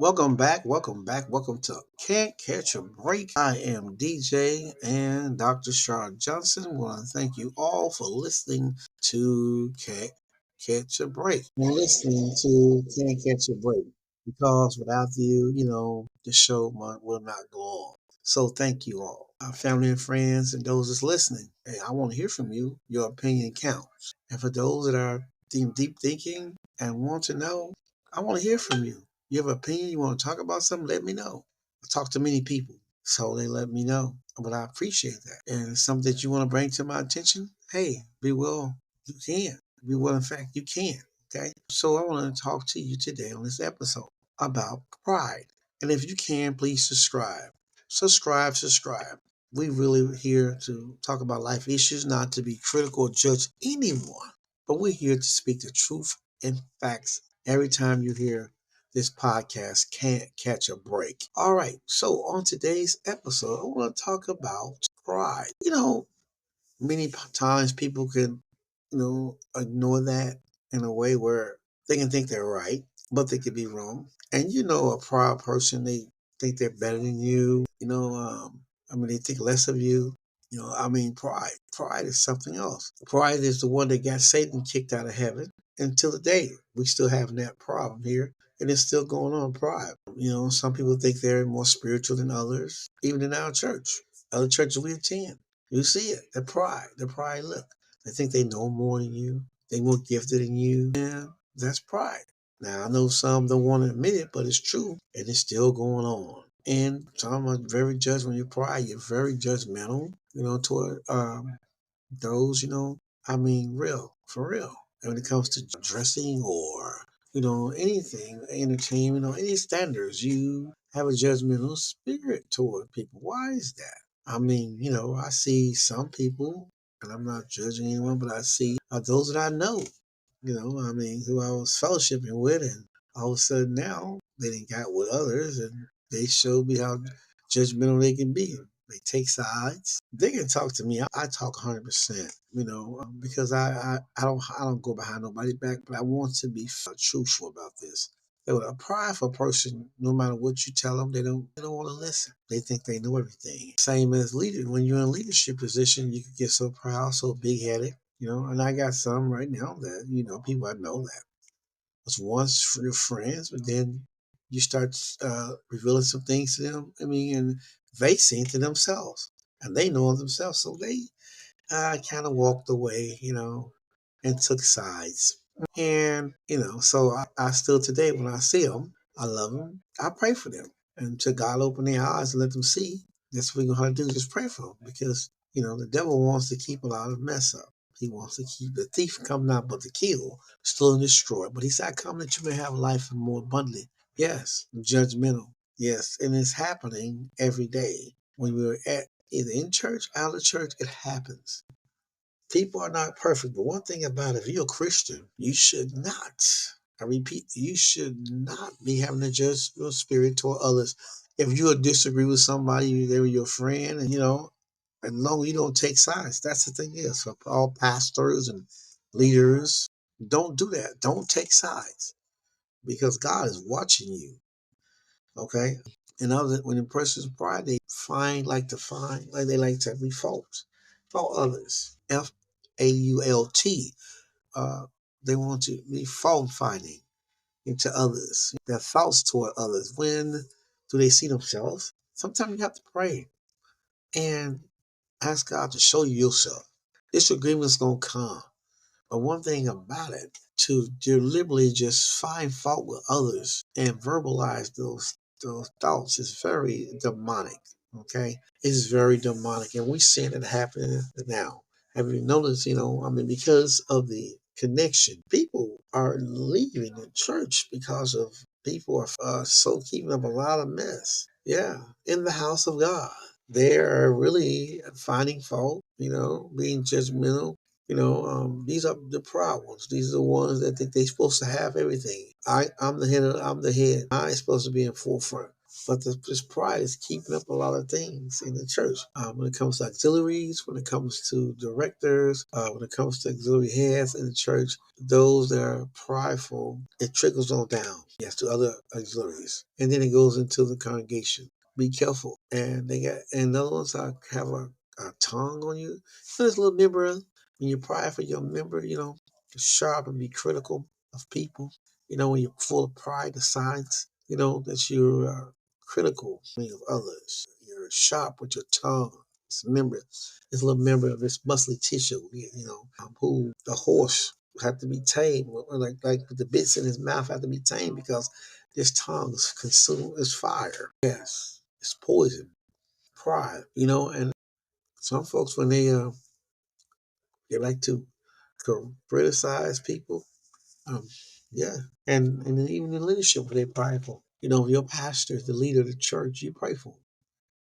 Welcome back, welcome back, welcome to Can't Catch a Break. I am DJ and Dr. Shar Johnson. I want to thank you all for listening to Can't Catch a Break. You're listening to Can't Catch a Break because without you, the show will not go on. So thank you all, our family and friends, and those that's listening. Hey, I want to hear from you. Your opinion counts. And for those that are deep thinking and want to know, I want to hear from you. You have an opinion, you want to talk about something, let me know. I talk to many people, so they let me know. But I appreciate that. And it's something that you want to bring to my attention, hey, be well, you can. Be well, in fact, you can. Okay. So I want to talk to you today on this episode about pride. And if you can, please subscribe. Subscribe. We really here to talk about life issues, not to be critical or judge anyone, but we're here to speak the truth and facts every time you hear this podcast can't catch a break. All right, so on today's episode, I want to talk about pride. Many times people can, ignore that in a way where they can think they're right, but they could be wrong. And a proud person, they think they're better than you. They think less of you. Pride. Pride is something else. Pride is the one that got Satan kicked out of heaven. Until today, we still have that problem here, and it's still going on. Pride. Some people think they're more spiritual than others, even in our church, other churches we attend. You see it, the pride, look. They think they know more than you. They more gifted than you. Yeah, that's pride. Now, I know some don't want to admit it, but it's true, and it's still going on. And some are very judgmental. You're pride, you're very judgmental, toward those, real, for real. And when it comes to dressing or, anything, entertainment or any standards, you have a judgmental spirit toward people. Why is that? I see some people, and I'm not judging anyone, but I see those that I know, who I was fellowshipping with, and all of a sudden now they didn't got with others, and they showed me how judgmental they can be. They take sides. They can talk to me. I talk 100%. Because I don't go behind nobody's back, but I want to be truthful about this. A prideful person, no matter what you tell them, they don't want to listen. They think they know everything. Same as leader. When you're in a leadership position, you can get so proud, so big headed. And I got some right now that people I know that was once for your friends, but then you start revealing some things to them. And they see to themselves, and they know themselves, so they kind of walked away, and took sides. And, so I still today, when I see them, I love them. I pray for them. And to God open their eyes and let them see. That's what we're going to do, just pray for them. Because, the devil wants to keep a lot of mess up. He wants to keep the thief come not but to kill, steal, and destroy. But he said, I come that you may have life and more abundantly. Yes, judgmental. Yes, and it's happening every day. When we're at either in church, out of church, it happens. People are not perfect, but one thing about it, if you're a Christian, you should not, I repeat, you should not be having a judgmental spirit toward others. If you disagree with somebody, they were your friend, and as long as you don't take sides, that's the thing is for all pastors and leaders, don't do that. Don't take sides because God is watching you. Okay, and other when a person's pride, they find like they like to be fault others. FAULT. Uh, they want to be fault finding into others, their thoughts toward others. When do they see themselves? Sometimes you have to pray and ask God to show you yourself. Disagreement's gonna come, but one thing about it, to deliberately just find fault with others and verbalize those thoughts is very demonic. Okay, it's very demonic, and we see it happening now. Have you noticed? Because of the connection, people are leaving the church because of people are so keeping up a lot of mess. Yeah, in the house of God, they are really finding fault. Being judgmental, These are the proud ones. These are the ones that think they're supposed to have everything. I'm the head. I'm the head. I'm supposed to be in forefront. But this pride is keeping up a lot of things in the church. When it comes to auxiliaries, when it comes to directors, when it comes to auxiliary heads in the church, those that are prideful, it trickles on down, yes, to other auxiliaries, and then it goes into the congregation. Be careful. And those ones have a tongue on you. This little member, when you're prideful, your member, sharp and be critical of people. When you're full of pride, the signs, that you're critical of others. You're sharp with your tongue. This little member of this muscly tissue, who the horse have to be tamed, like with the bits in his mouth have to be tamed because this tongue is consumed as fire. Yes, it's poison. Pride, and some folks when they like to criticize people, um, yeah, and even in leadership, they're prideful. If your pastor is the leader of the church, you pray for him.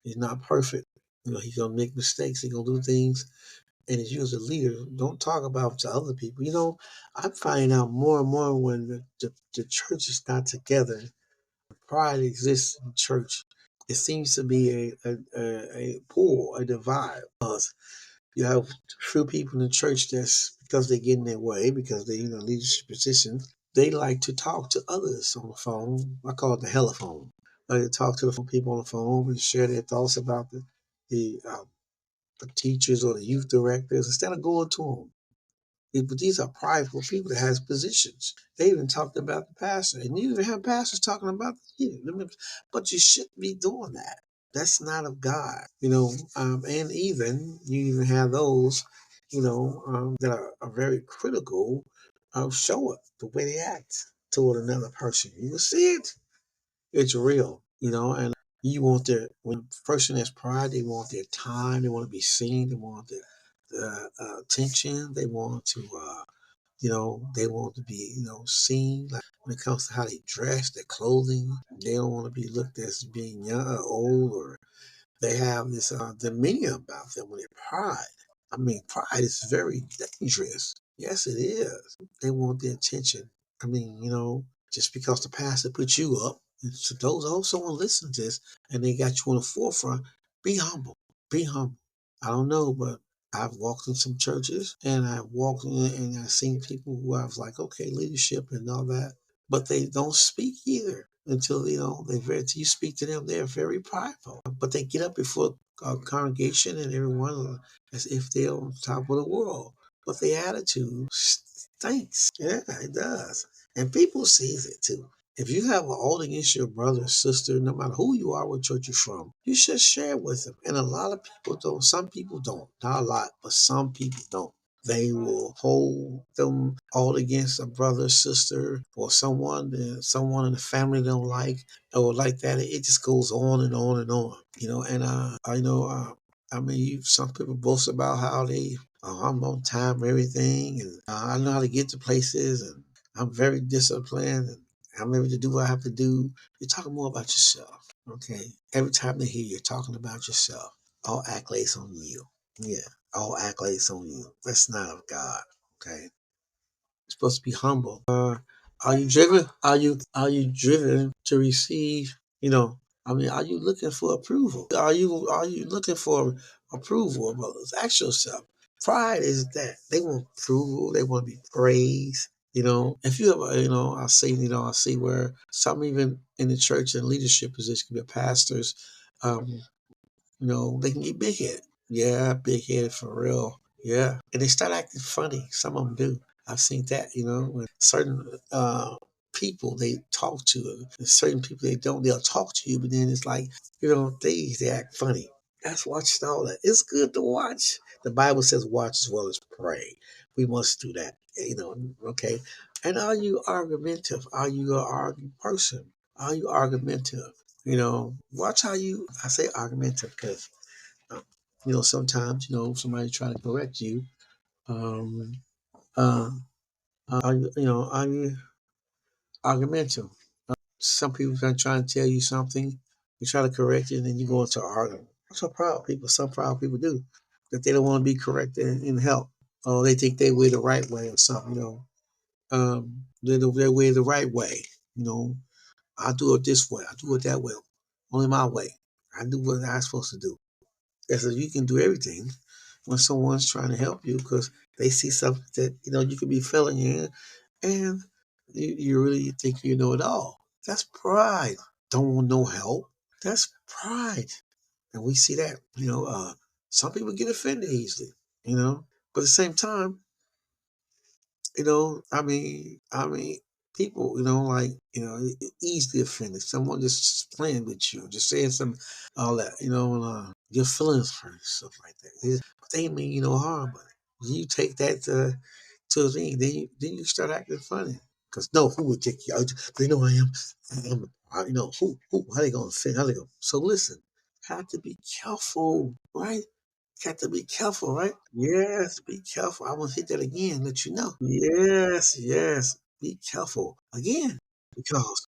He's not perfect. He's gonna make mistakes. He's gonna do things. And as you as a leader, don't talk about to other people. I'm finding out more and more when the church is not together. Pride exists in church. It seems to be a pull, a divide. You have few people in the church that's because they get in their way, because they in a leadership position, they like to talk to others on the phone. I call it the telephone. Like to talk to the people on the phone and share their thoughts about the teachers or the youth directors instead of going to them. But these are prideful people that has positions. They even talked about the pastor, and you even have pastors talking about the. But you shouldn't be doing that. That's not of God, and even you even have those, that are very critical of show up the way they act toward another person. You will see it. It's real, and you want when a person has pride, they want their time, they want to be seen, they want the attention, they want to, they want to be, seen. Like when it comes to how they dress, their clothing, they don't want to be looked at as being young or old, or they have this demeanor about them with their pride. I mean, pride is very dangerous. Yes, it is. They want the attention. I mean, just because the pastor put you up, and so those hope someone listens to this and they got you on the forefront, be humble. Be humble. I don't know, but I've walked in some churches and I've walked in and I've seen people who I was like, okay, leadership and all that, but they don't speak either until you speak to them. They're very prideful, but they get up before a congregation and everyone as if they're on top of the world. But the attitude stinks. Yeah, it does, and people sees it too. If you have an old against your brother or sister, no matter who you are, what church you're from, you should share with them. And a lot of people don't. Some people don't. Not a lot, but some people don't. They will hold them all against a brother, sister, or someone that someone in the family don't like, or like that. It just goes on and on and on. And I know. I mean, some people boast about how I'm on time, and everything, and I know how to get to places, and I'm very disciplined, and I'm able to do what I have to do. You're talking more about yourself, okay? Every time they hear you're talking about yourself, all accolades on you. Yeah, all accolades on you. That's not of God, okay? You're supposed to be humble. Are you driven? Are you driven to receive? I mean, are you looking for approval? Are you looking for approval of others? Ask yourself. Pride is that they want approval. They want to be praised. If you ever, I see where some even in the church and leadership position, could be pastors, um, they can get big headed. Yeah, big headed for real. Yeah. And they start acting funny. Some of them do. I've seen that, when certain people they talk to, and certain people they'll talk to you, but then it's like, they act funny. That's watching all that. It's good to watch. The Bible says watch as well as pray. We must do that, okay? And are you argumentative? Are you an arguing person? Are you argumentative? Watch how I say argumentative because, uh, sometimes, somebody trying to correct you. Um, uh, are you argumentative? Some people are trying to tell you something, you try to correct it, and then you go into arguing. That's what some proud people do, that they don't want to be corrected and help. Oh, they think they way the right way or something, you know. Their way the right way, you know. I do it this way. I do it that way. Only my way. I do what I'm supposed to do. And so you can do everything when someone's trying to help you because they see something that you could be failing in, and you really think you know it all. That's pride. Don't want no help. That's pride, and we see that. Some people get offended easily. But at the same time, I mean, people, like, easily offended. Someone just playing with you, just saying some, all that, and, your feelings hurt, stuff like that. But they ain't mean you no harm, but you take that to the thing, then you start acting funny. Cause no, who would take you out? They know I am. How they gonna offend? How they gonna? So listen, have to be careful, right? Got to be careful, right? Yes, be careful. I want to hit that again, let you know. Yes, yes. Be careful. Again, because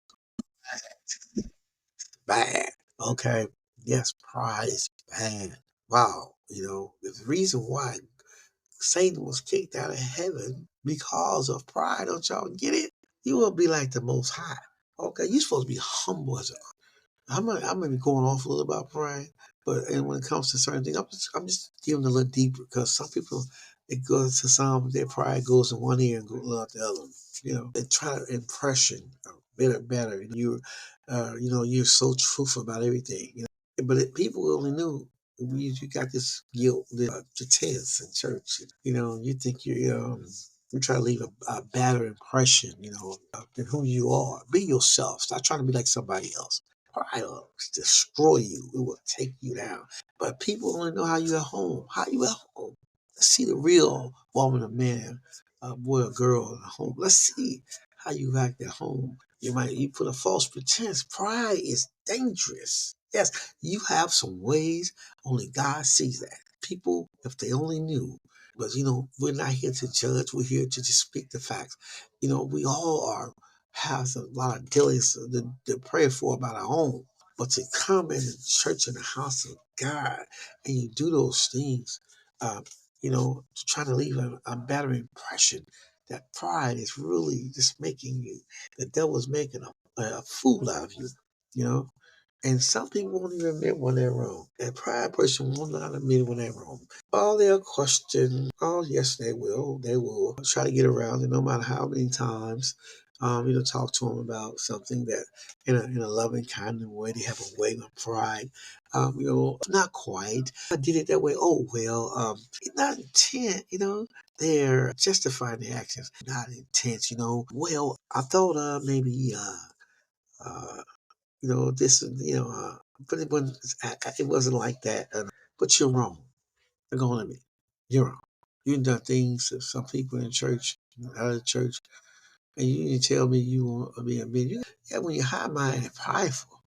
bad. Okay. Yes, pride is bad. Wow. The reason why Satan was kicked out of heaven because of pride. Don't y'all get it? You will be like the most high. Okay, you're supposed to be humble as a I'm gonna be going off a little about pride, but and when it comes to certain things, I'm just giving a little deeper because some people it goes to some their pride goes in one ear and goes out the other. They try to impression better. You're so truthful about everything. But people only knew you got this guilt, the tense in church. You think you try to leave a better impression, than who you are. Be yourself. Stop trying to be like somebody else. Pride will destroy you. It will take you down. But people only know how you at home. How you at home. Let's see the real woman or man, boy or girl at home. Let's see how you act at home. You put a false pretense. Pride is dangerous. Yes, you have some ways. Only God sees that. People, if they only knew. But we're not here to judge. We're here to just speak the facts. We all are have a lot of dealings to pray for about our own. But to come in the church in the house of God and you do those things, uh, to try to leave a better impression, that pride is really just making you, the devil's making a fool out of you, you know. And some people won't even admit when they're wrong. That pride person will not admit when they're wrong. Oh, they'll question. Oh, yes, they will. They will try to get around it no matter how many times. Talk to them about something that in a loving, kind of way. They have a way of pride. Not quite. I did it that way. Oh, well, it's not intent, They're justifying their actions. Not intense, Well, I thought maybe uh, this, but it wasn't like that. But you're wrong. They're going to me. You're wrong. You've done things to some people in church, out of the church, and you didn't tell me you want to be a man. Yeah, when you're high minded and prideful,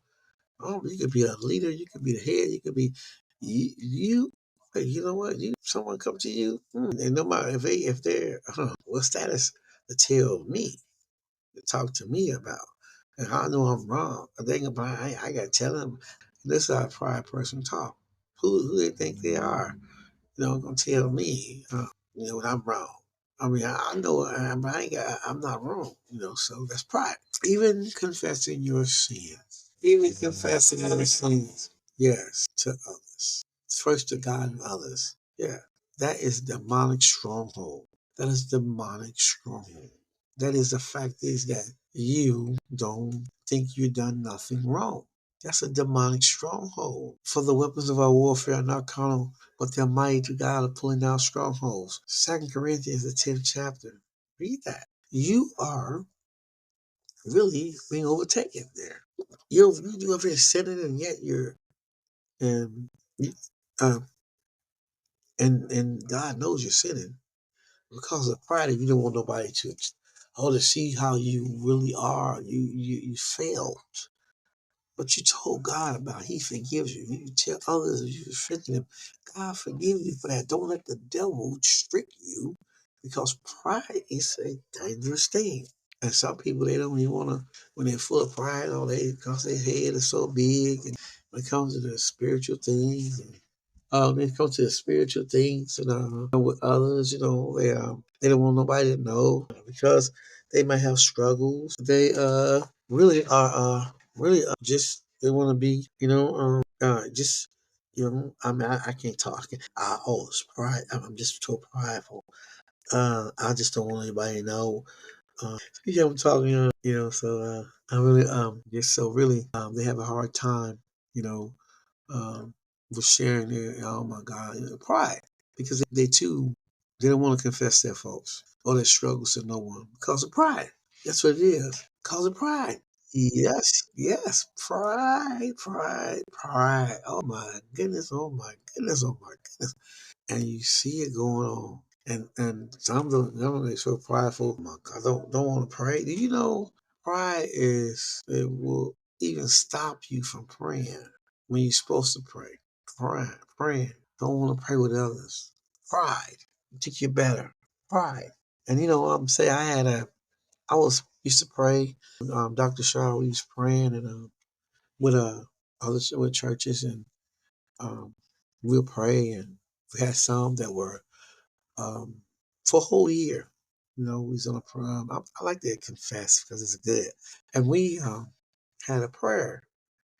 oh, you could be a leader, you could be the head, you could be you. Hey, you know what? Someone come to you, and no matter if they're what status to tell me to talk to me about. And I know I'm wrong. I think about I gotta tell them this is how a pride person talk. Who they think they are, gonna tell me, when I'm wrong. I mean, I know but I'm not wrong, so that's pride. Even confessing your sins. Even confessing your sins. Yes, to others. First to God and others. Yeah. That is demonic stronghold. That is demonic stronghold. That is the fact is that you don't think you've done nothing wrong. That's a demonic stronghold. For the weapons of our warfare are not carnal, but they're mighty to God of pulling down strongholds. 2 Corinthians, the 10th chapter. Read that. You are really being overtaken there. You over here sinning, and yet you're and uh, and God knows you're sinning because of pride. If you don't want nobody to see how you really are, you failed. But you told God about it. He forgives you. You tell others you offended him. God forgive you for that. Don't let the devil trick you because pride is a dangerous thing. And some people they don't even wanna when they're full of pride, because their head is so big and when it comes to the spiritual things They come to the spiritual things and with others, they don't want nobody to know because they might have struggles. They really are really just they want to be, just I mean, I can't talk. It's pride. I'm just so prideful. I just don't want anybody to know. Yeah, I'm talking, so I really just so really they have a hard time, you know, um with sharing their, oh my God, pride, because they too, they don't want to confess their faults or their struggles to no one because of pride. That's what it is. Because of pride. Yes, yes, pride, pride, pride. Oh my goodness, oh my goodness, oh my goodness. And you see it going on. And some of them are so prideful. Oh my God, don't want to pray. Do you know pride is, it will even stop you from praying when you're supposed to pray. Praying. Don't want to pray with others. Pride. Think you're better. Pride. And I'm saying I was used to pray. Dr. Shaw, we was praying and with other with churches, and um, we'll pray, and we had some that were um, for a whole year. We was on a prom. I like to confess because it's good. And we had a prayer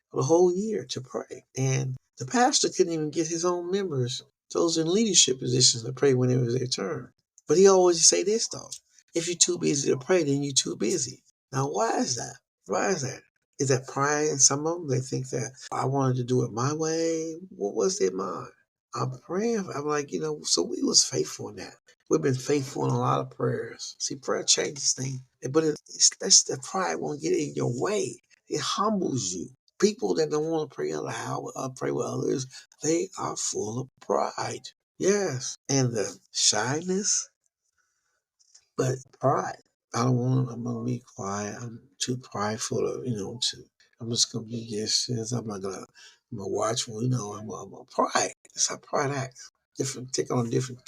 for the whole year to pray. And the pastor couldn't even get his own members, those in leadership positions, to pray when it was their turn. But he always say this though: if you're too busy to pray, then you're too busy. Now, why is that? Why is that? Is that pride in some of them? They think that I wanted to do it my way. What was their mind? I'm praying. I'm like, so we was faithful in that. We've been faithful in a lot of prayers. See, prayer changes things, but that's the pride won't get in your way. It humbles you. People that don't want to pray aloud, pray with others, they are full of pride. Yes, and the shyness, but pride. I don't want to. I'm gonna be quiet. I'm too prideful to, to. I'm just gonna be this. I'm not gonna. I'm gonna watch. I'm a pride. That's how pride acts. Different. Take on a different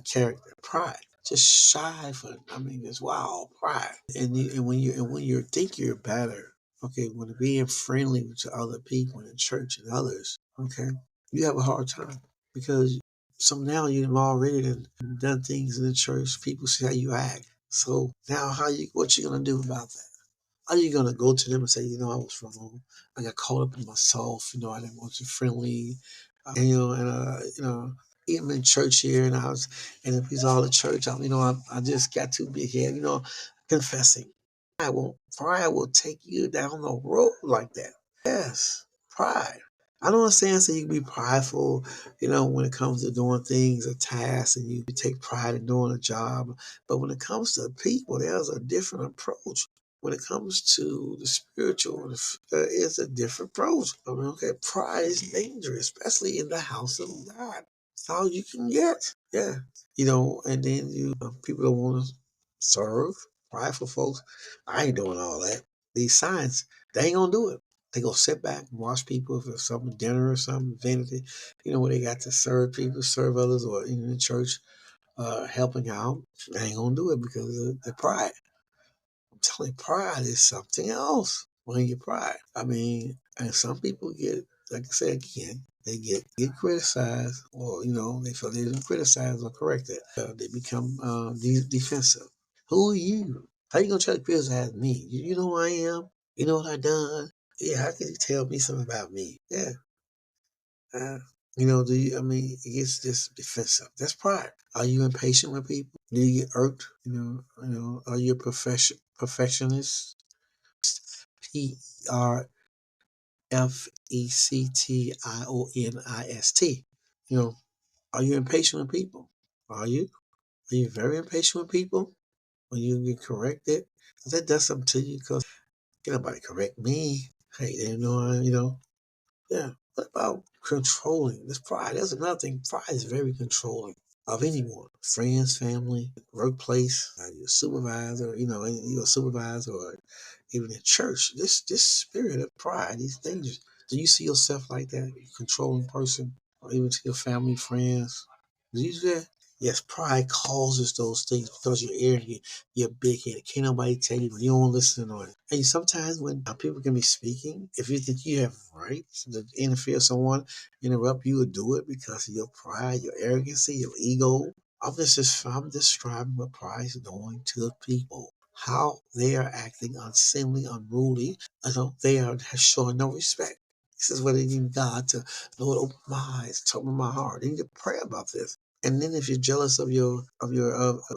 character. Pride. Just shy for. I mean, it's wow. Pride. And when you think you're better. Okay, when being friendly to other people in church and others. Okay, you have a hard time because so now you've already done things in the church. People see how you act. So now what you gonna do about that? Are you gonna go to them and say, I was wrong. I got caught up in myself. I didn't want you friendly. And even in church here, and if he's all in church, I just got too big head. Confessing. Pride will take you down the road like that. Yes, pride. I don't understand. So you can be prideful, when it comes to doing things, a task, and you take pride in doing a job. But when it comes to people, there's a different approach. When it comes to the spiritual, it's a different approach. I mean, okay, pride is dangerous, especially in the house of God. That's all you can get. Yeah. And then people don't want to serve. Prideful folks, I ain't doing all that. These signs, they ain't gonna do it. They gonna sit back and watch people for some dinner or some vanity, where they got to serve people, serve others, or in the church, helping out. They ain't gonna do it because of the pride. I'm telling you, pride is something else. When you pride, I mean, and some people get, like I said again, they get criticized, or they feel they didn't criticize or correct it. They become defensive. Who are you? How you gonna try to criticize me? You know who I am. You know what I done. Yeah, how can you tell me something about me? Yeah. Uh, do you? I mean, it gets just defensive. That's pride. Are you impatient with people? Do you get irked? Are you a perfectionist? Perfectionist. You know, are you impatient with people? Are you? Are you very impatient with people when you get corrected? 'Cause that does something to you. Because can nobody correct me? Hey, yeah. What about controlling? This pride. That's another thing. Pride is very controlling of anyone, friends, family, workplace, your supervisor. You're a supervisor, or even in church. This spirit of pride, these things. Do you see yourself like that? You controlling person, or even to your family, friends? Do you do that? Yes, pride causes those things because you're arrogant, you're big headed. Can't nobody tell you when you don't listen or and sometimes when people can be speaking, if you think you have rights to interfere with someone, interrupt you or do it because of your pride, your arrogancy, your ego. I'm describing what pride is doing to the people. How they are acting unseemly, unruly. They are showing no respect. This is what they need God to, Lord, open my eyes, open my heart. They need to pray about this. And then if you're jealous of your a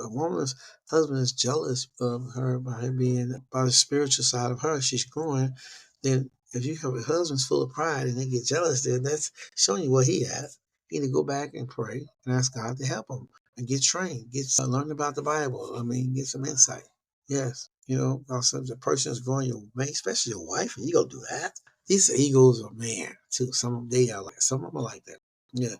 woman's husband is jealous of her by her being by the spiritual side of her, she's growing. Then if you have a husband's full of pride and they get jealous, then that's showing you what he has. You need to go back and pray and ask God to help him and get trained, get learn about the Bible. I mean, get some insight. Yes, also the person is growing your mate, especially your wife, and you gonna do that. These egos are man too. Some of them they are like some of them are like that. Yeah.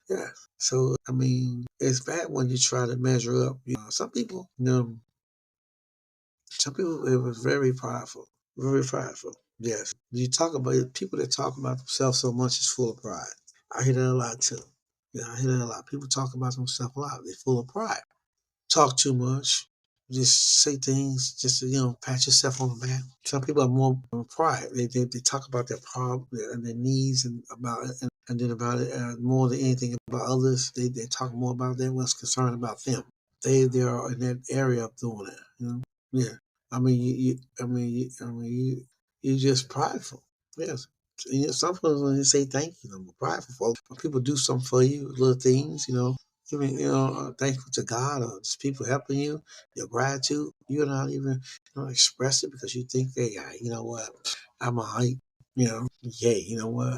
Yeah. So I mean, it's bad when you try to measure up. Some people it was very prideful, very prideful. Yes. You talk about people that talk about themselves so much is full of pride. I hear that a lot too. Yeah, I hear that a lot. People talk about themselves a lot. They're full of pride. Talk too much. Just say things just to, pat yourself on the back. Some people are more pride. They talk about their problem and their needs and about it and then about it more than anything about others. They talk more about them what's concerned about them. They are in that area of doing it. Yeah. I mean you just prideful. Yes. Some people when you say thank you, I'm prideful folks. When people do something for you, little things. Giving, thankful to God or just people helping you, your gratitude, you're not even express it because you think they, you know what, I'm a hype, yeah, you know what,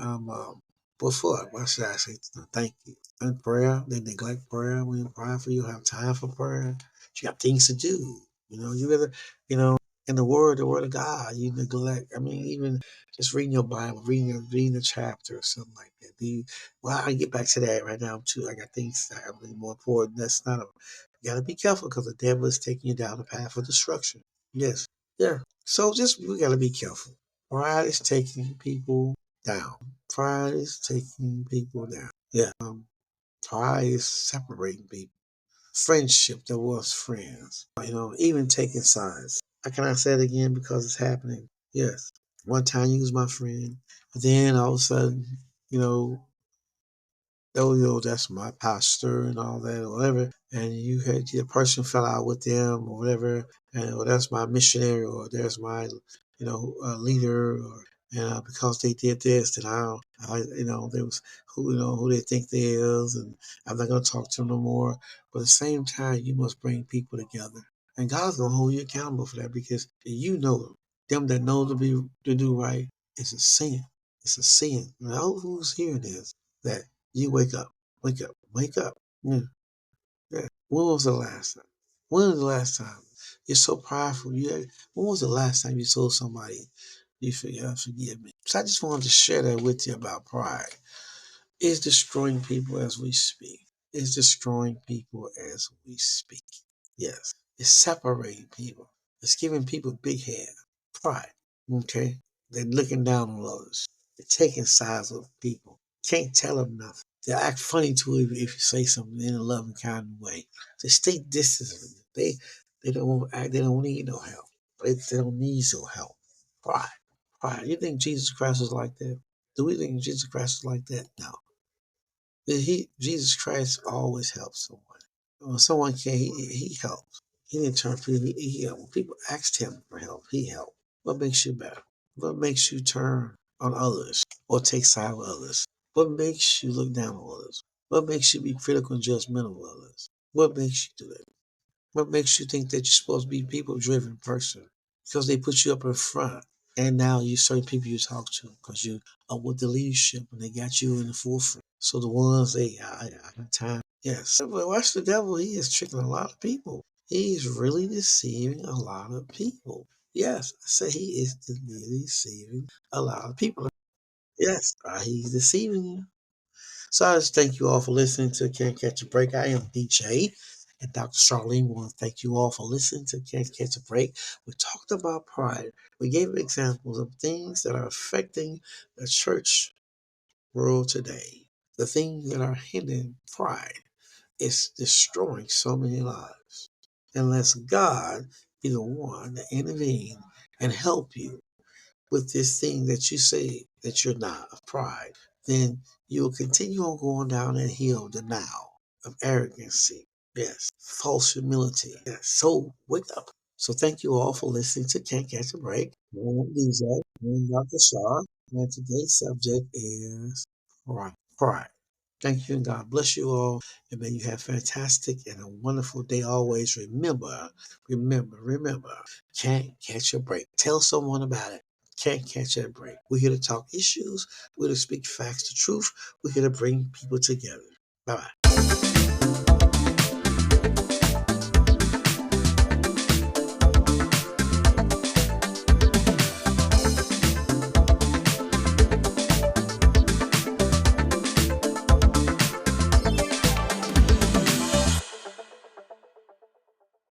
what for? Why should I say thank you? And prayer, they neglect prayer when you pray for you, have time for prayer. You got things to do. You rather, you know, in the word of God, you neglect. I mean, even just reading your Bible, reading a chapter or something like that. Well, I get back to that right now too. I got things that are really more important. That's not a. You got to be careful because the devil is taking you down the path of destruction. Yes, yeah. So just we got to be careful. Pride is taking people down. Pride is taking people down. Yeah. Pride is separating people. Friendship that was friends. Even taking sides. I cannot say it again because it's happening. Yes. One time you was my friend. But then all of a sudden, you know, that's my pastor and all that or whatever. And you had the person fell out with them or whatever. And that's my missionary or there's my, leader or, because they did this, then there was who they think they is, and I'm not gonna talk to them no more. But at the same time, you must bring people together, and God's gonna hold you accountable for that because you know them that know to do right is a sin. It's a sin. Now who's hearing this? That you wake up, wake up. Yeah, yeah. When was the last time? When was the last time? You're so prideful. When was the last time you told somebody forgive me? So I just wanted to share that with you about pride. It's destroying people as we speak. It's destroying people as we speak. Yes. It's separating people. It's giving people big head. Pride. Okay? They're looking down on others. They're taking sides of people. Can't tell them nothing. They act funny to you if you say something in a loving kind of way. They stay distant from you. They don't act, they don't need no help. They don't need your help. Pride. Pride. You think Jesus Christ was like that? Do we think Jesus Christ was like that? No. Jesus Christ always helps someone. When someone can, he helps. He didn't turn people. He helped. When people asked him for help, he helped. What makes you better? What makes you turn on others or take side with others? What makes you look down on others? What makes you be critical and judgmental of others? What makes you do that? What makes you think that you're supposed to be a people driven person? Because they put you up in front. And now you certain people you talk to because you are with the leadership and they got you in the forefront. So the ones I got time. Yes. But watch the devil, he is tricking a lot of people. He's really deceiving a lot of people. Yes, I say he is really deceiving a lot of people. Yes, he's deceiving you. So I just thank you all for listening to Can't Catch a Break. I am DJ and Dr. Charlene. We want to thank you all for listening to Can't Catch a Break. We talked about pride. We gave examples of things that are affecting the church world today. The things that are hindering pride. It's destroying so many lives. Unless God be the one to intervene and help you with this thing that you say that you're not, of pride, then you will continue on going down that hill of denial, of arrogancy, yes, false humility. Yes. So wake up. So thank you all for listening to Can't Catch a Break. I'm DJ and Dr. Shaw, and today's subject is pride. Pride. Thank you and God bless you all. And may you have fantastic and a wonderful day always. Remember, can't catch a break. Tell someone about it. Can't catch a break. We're here to talk issues. We're here to speak facts, the truth. We're here to bring people together. Bye bye.